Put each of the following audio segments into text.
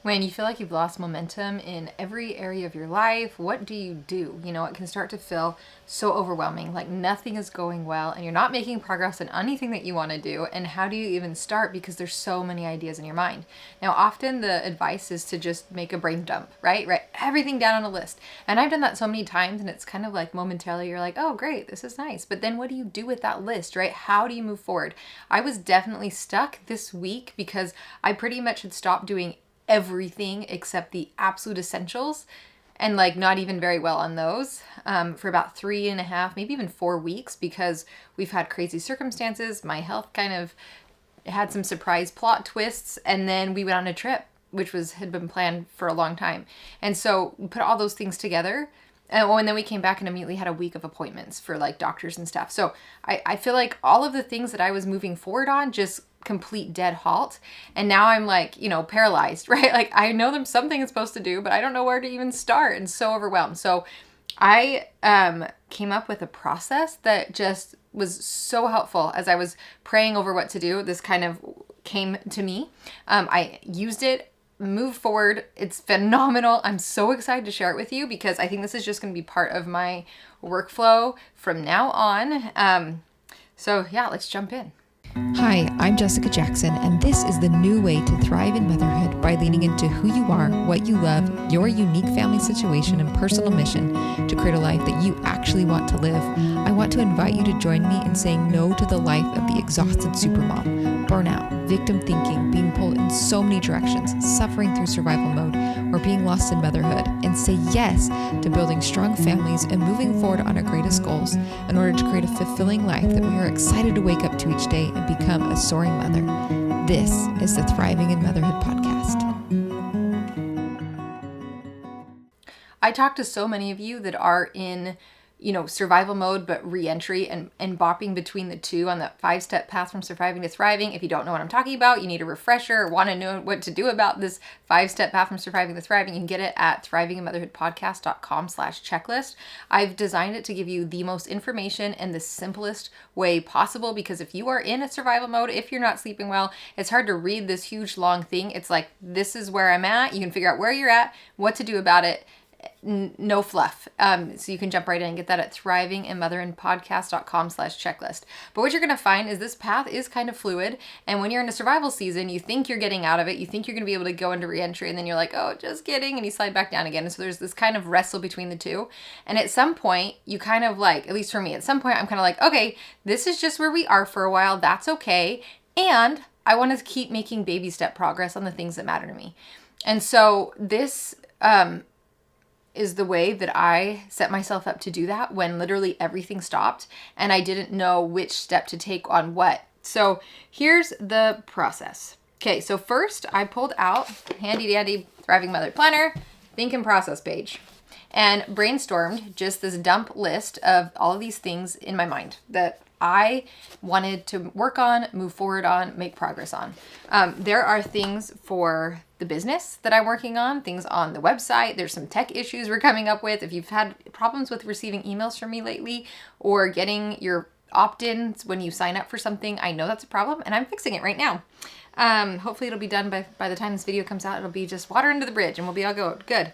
When you feel like you've lost momentum in every area of your life, what do? It can start to feel so overwhelming, like nothing is going well and you're not making progress in anything that you want to do. And how do you even start? Because there's so many ideas in your mind. Now, often the advice is to just make a brain dump, right? Write everything down on a list. And I've done that so many times, and it's kind of like momentarily you're like, oh, great, this is nice. But then what do you do with that list, right? How do you move forward? I was definitely stuck this week because I pretty much had stopped doing everything except the absolute essentials, and like not even very well on those for about 3.5, maybe even 4 weeks, because we've had crazy circumstances. My health kind of had some surprise plot twists, and then we went on a trip which had been planned for a long time. And so we put all those things together. And then we came back and immediately had a week of appointments for like doctors and stuff. So I feel like all of the things that I was moving forward on just complete dead halt. And now I'm like, paralyzed, right? Like I know there's something I'm supposed to do, but I don't know where to even start, and so overwhelmed. So I came up with a process that just was so helpful as I was praying over what to do. This kind of came to me. I used it, move forward. It's phenomenal. I'm so excited to share it with you because I think this is just going to be part of my workflow from now on. So yeah, let's jump in. Hi, I'm Jessica Jackson, and this is the new way to thrive in motherhood by leaning into who you are, what you love, your unique family situation and personal mission to create a life that you actually want to live. I want to invite you to join me in saying no to the life of the exhausted supermom, burnout, victim thinking, being pulled in so many directions, suffering through survival mode, or being lost in motherhood, and say yes to building strong families and moving forward on our greatest goals in order to create a fulfilling life that we are excited to wake up to each day and become a soaring mother. This is the Thriving in Motherhood podcast. I talk to so many of you that are in survival mode, but re-entry and bopping between the two on that 5-step path from surviving to thriving. If you don't know what I'm talking about, you need a refresher or want to know what to do about this 5-step path from surviving to thriving, you can get it at thrivinginmotherhoodpodcast.com/checklist. I've designed it to give you the most information in the simplest way possible, because if you are in a survival mode, if you're not sleeping well, it's hard to read this huge long thing. It's like, this is where I'm at. You can figure out where you're at, what to do about it. No fluff. So you can jump right in and get that at thrivinginmotherhoodpodcast.com/checklist. But what you're going to find is this path is kind of fluid. And when you're in a survival season, you think you're getting out of it. You think you're going to be able to go into reentry, and then you're like, oh, just kidding. And you slide back down again. And so there's this kind of wrestle between the two. And at some point, you kind of like, at least for me, at some point, I'm kind of like, okay, this is just where we are for a while. That's okay. And I want to keep making baby step progress on the things that matter to me. And so this, is the way that I set myself up to do that when literally everything stopped and I didn't know which step to take on what. So here's the process. Okay, so first I pulled out handy dandy Thriving Motherhood Planner, think and process page, and brainstormed just this dump list of all of these things in my mind that I wanted to work on, move forward on, make progress on. There are things for the business that I'm working on, things on the website. There's some tech issues we're coming up with. If you've had problems with receiving emails from me lately or getting your opt-ins when you sign up for something, I know that's a problem and I'm fixing it right now. Hopefully it'll be done by the time this video comes out. It'll be just water under the bridge and we'll be all good.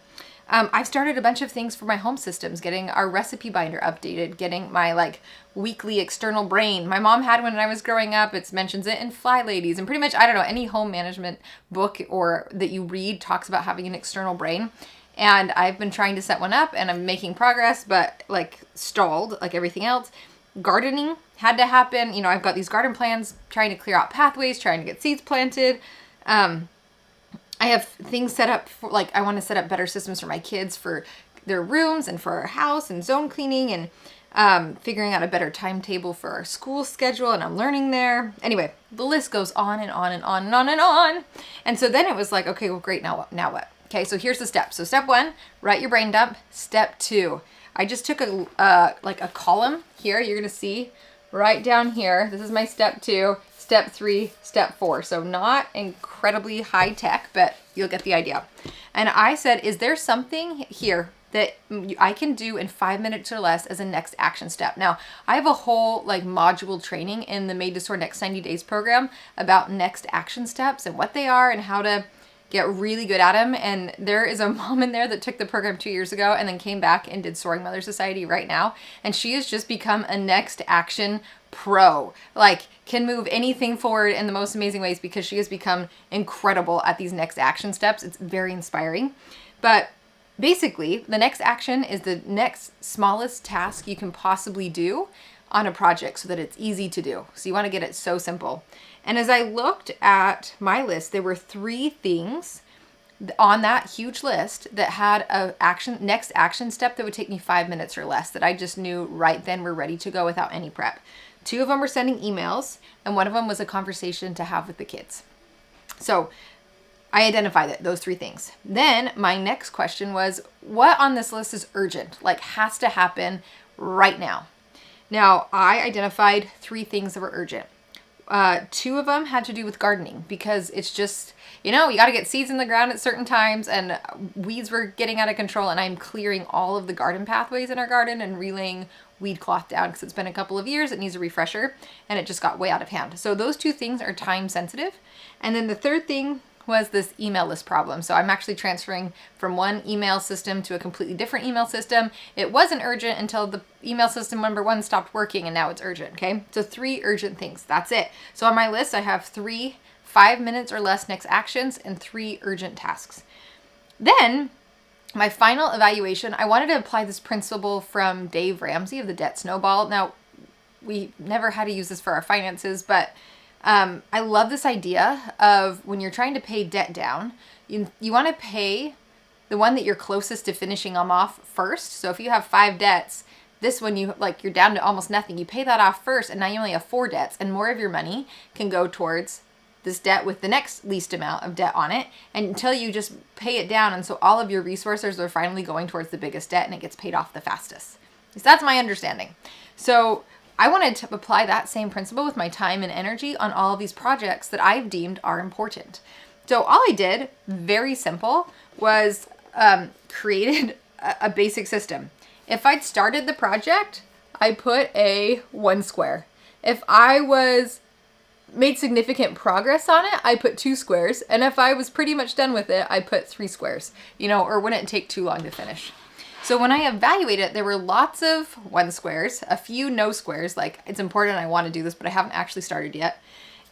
I've started a bunch of things for my home systems, getting our recipe binder updated, getting my weekly external brain. My mom had one when I was growing up. It mentions it in Fly Ladies, and pretty much, I don't know, any home management book or that you read talks about having an external brain. And I've been trying to set one up and I'm making progress, but stalled like everything else. Gardening had to happen. I've got these garden plans, trying to clear out pathways, trying to get seeds planted. I have things set up for, I want to set up better systems for my kids for their rooms and for our house and zone cleaning and figuring out a better timetable for our school schedule, and I'm learning there. Anyway, the list goes on and on and on and on and on. And so then it was like, okay, well, great. Now what? Okay, so here's the steps. So step 1, write your brain dump. Step 2, I just took a column here. You're going to see right down here. This is my step 2. Step 3, step 4. So not incredibly high tech, but you'll get the idea. And I said, is there something here that I can do in 5 minutes or less as a next action step? Now, I have a whole module training in the Made to Soar Next 90 Days program about next action steps and what they are and how to get really good at them. And there is a mom in there that took the program 2 years ago and then came back and did Soaring Mother Society right now. And she has just become a next action pro, like can move anything forward in the most amazing ways because she has become incredible at these next action steps. It's very inspiring. But basically, the next action is the next smallest task you can possibly do on a project so that it's easy to do. So you want to get it so simple. And as I looked at my list, there were 3 things on that huge list that had a next action step that would take me 5 minutes or less that I just knew right then were ready to go without any prep. 2 of them were sending emails, and 1 of them was a conversation to have with the kids. So I identified those 3 things. Then my next question was, what on this list is urgent, like has to happen right now? Now, I identified 3 things that were urgent. 2 of them had to do with gardening because it's just, you got to get seeds in the ground at certain times, and weeds were getting out of control, and I'm clearing all of the garden pathways in our garden and relaying weed cloth down because it's been a couple of years. It needs a refresher, and it just got way out of hand. So those 2 things are time sensitive. And then the third thing was this email list problem. So I'm actually transferring from one email system to a completely different email system. It wasn't urgent until the email system number 1 stopped working, and now it's urgent, okay? So 3 urgent things, that's it. So on my list, I have 3 5 minutes or less next actions and 3 urgent tasks. Then my final evaluation, I wanted to apply this principle from Dave Ramsey of the Debt Snowball. Now, we never had to use this for our finances, but I love this idea of when you're trying to pay debt down, you want to pay the one that you're closest to finishing them off first. So if you have 5 debts, this one you're down to almost nothing. You pay that off first, and now you only have 4 debts, and more of your money can go towards this debt with the next least amount of debt on it, and until you just pay it down. And so all of your resources are finally going towards the biggest debt, and it gets paid off the fastest. So that's my understanding. So I wanted to apply that same principle with my time and energy on all of these projects that I've deemed are important. So all I did, very simple, was created a basic system. If I'd started the project, I put a 1 square. If I made significant progress on it, I put 2 squares. And if I was pretty much done with it, I put 3 squares, or wouldn't take too long to finish. So when I evaluated it, there were lots of 1 squares, a few no squares, like it's important, I want to do this, but I haven't actually started yet.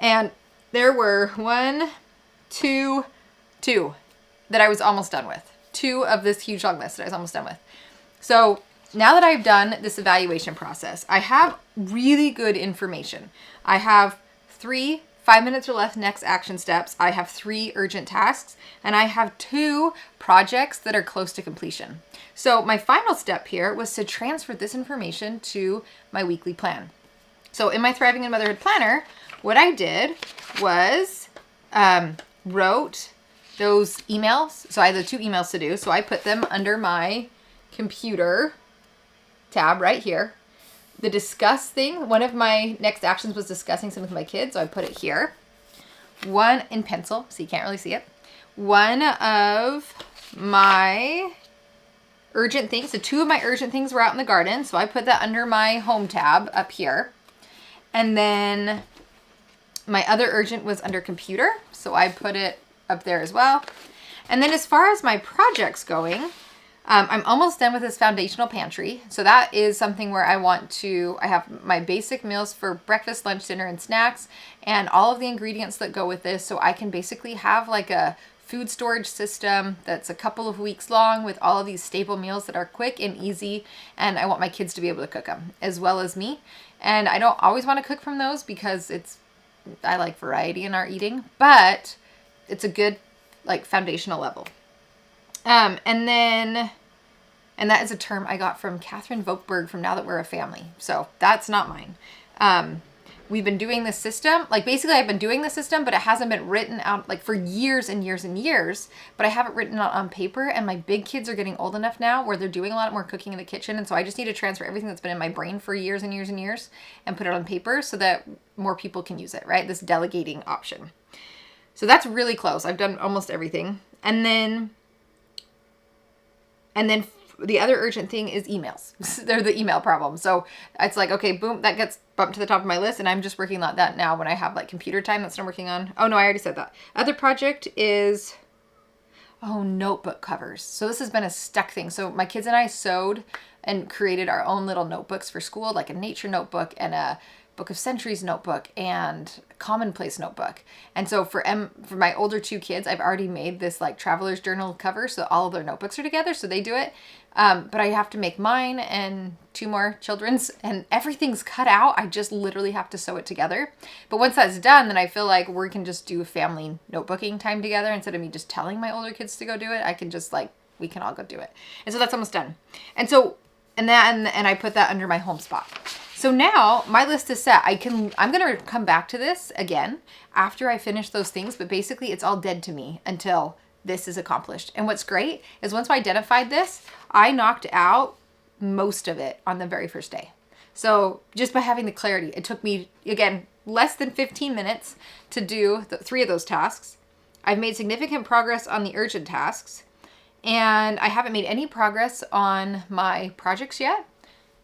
And there were 1, 2 that I was almost done with. 2 of this huge long list that I was almost done with. So now that I've done this evaluation process, I have really good information. I have 3 5 minutes or less next action steps. I have 3 urgent tasks, and I have 2 projects that are close to completion. So my final step here was to transfer this information to my weekly plan. So in my Thriving in Motherhood Planner, what I did was wrote those emails. So I had the 2 emails to do. So I put them under my computer tab right here. The discuss thing, one of my next actions was discussing something with my kids, so I put it here. 1 in pencil, so you can't really see it. 1 of my urgent things, so 2 of my urgent things were out in the garden, so I put that under my home tab up here. And then my other urgent was under computer, so I put it up there as well. And then as far as my projects going, I'm almost done with this foundational pantry. So that is something where I have my basic meals for breakfast, lunch, dinner, and snacks, and all of the ingredients that go with this. So I can basically have like a food storage system that's a couple of weeks long with all of these staple meals that are quick and easy. And I want my kids to be able to cook them as well as me. And I don't always want to cook from those because I like variety in our eating, but it's a good foundational level. And that is a term I got from Catherine Vogtberg from Now That We're a Family. So that's not mine. We've been doing this system, basically I've been doing the system, but it hasn't been written out for years and years and years, but I have it written out on paper, and my big kids are getting old enough now where they're doing a lot more cooking in the kitchen. And so I just need to transfer everything that's been in my brain for years and years and years and put it on paper so that more people can use it, right? This delegating option. So that's really close. I've done almost everything. And then the other urgent thing is emails. They're the email problem. So it's okay, boom, that gets bumped to the top of my list, and I'm just working on that now when I have computer time. That's what I'm working on. Oh no, I already said that. Other project is Oh, notebook covers. So this has been a stuck thing. So my kids and I sewed and created our own little notebooks for school, like a nature notebook and a Book of Centuries notebook and commonplace notebook. And so for my older two kids, I've already made this like traveler's journal cover, so all of their notebooks are together, so they do it. But I have to make mine and two more children's, and everything's cut out. I just literally have to sew it together. But once that's done, then I feel like we can just do a family notebooking time together instead of me just telling my older kids to go do it. I can just like, we can all go do it. And so that's almost done. And so, and I put that under my home spot. So now my list is set. I'm going to come back to this again after I finish those things, but basically it's all dead to me until this is accomplished. And what's great is once I identified this, I knocked out most of it on the very first day. So just by having the clarity, it took me, again, less than 15 minutes to do three of those tasks. I've made significant progress on the urgent tasks, and I haven't made any progress on my projects yet.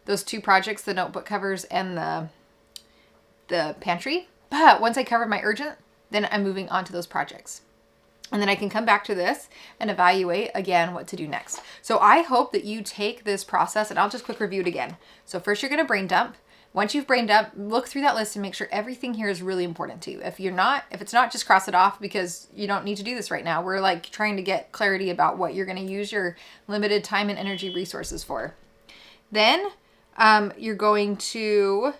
Those two projects, the notebook covers and the pantry. But once I cover my urgent, then I'm moving on to those projects. And then I can come back to this and evaluate again what to do next. So I hope that you take this process, and I'll just quick review it again. So first you're going to brain dump. Once you've brain dumped, look through that list and make sure everything here is really important to you. If it's not, just cross it off because you don't need to do this right now. We're like trying to get clarity about what you're going to use your limited time and energy resources for. Then you're going to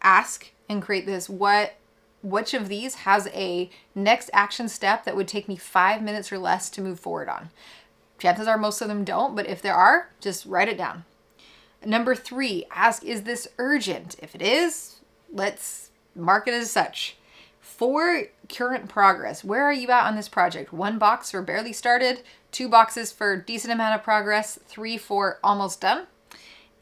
ask and create this, which of these has a next action step that would take me 5 minutes or less to move forward on? Chances are most of them don't, but if there are, just write it down. Number 3, ask, is this urgent? If it is, let's mark it as such. 4, current progress. Where are you at on this project? 1 box for barely started, 2 boxes for decent amount of progress, 3 for almost done.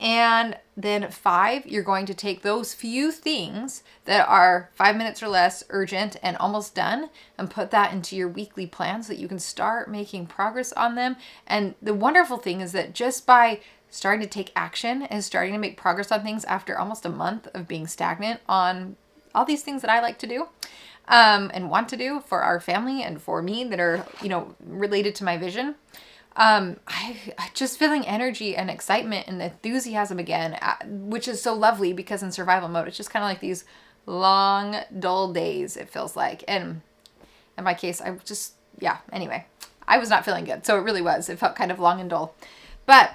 And then 5, you're going to take those few things that are 5 minutes or less, urgent, and almost done, and put that into your weekly plan so that you can start making progress on them. And the wonderful thing is that just by starting to take action and starting to make progress on things after almost a month of being stagnant on all these things that I like to do and want to do for our family and for me that are, related to my vision, I just feeling energy and excitement and enthusiasm again, which is so lovely because in survival mode, it's just kind of like these long, dull days, it feels like. And in my case, anyway, I was not feeling good. So it really was. It felt kind of long and dull. But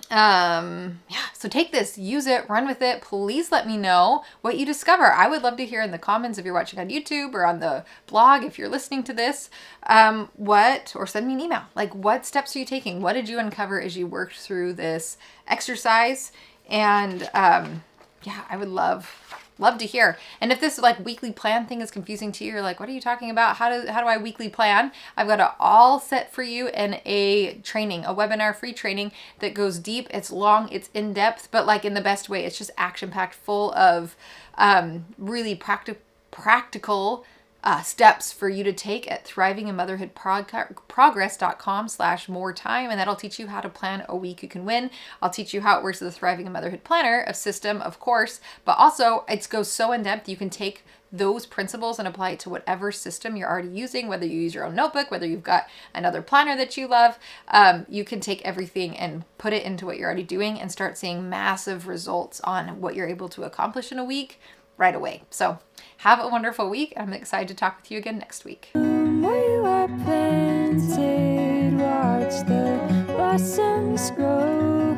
so take this, use it, run with it. Please let me know what you discover. I would love to hear in the comments if you're watching on YouTube or on the blog, if you're listening to this, or send me an email. Like, what steps are you taking? What did you uncover as you worked through this exercise? And, I would love to hear. And if this like weekly plan thing is confusing to you, you're like, what are you talking about? How do I weekly plan? I've got it all set for you in a training, a webinar free training that goes deep. It's long, it's in depth, but like in the best way. It's just action packed, full of really practical steps for you to take at thrivinginmotherhoodprogress.com/more time. And that'll teach you how to plan a week you can win. I'll teach you how it works with the Thriving in Motherhood Planner, a system, of course, but also it goes so in depth. You can take those principles and apply it to whatever system you're already using, whether you use your own notebook, whether you've got another planner that you love. You can take everything and put it into what you're already doing and start seeing massive results on what you're able to accomplish in a week right away. So have a wonderful week. I'm excited to talk with you again next week. Where you are planted, watch the blossoms grow.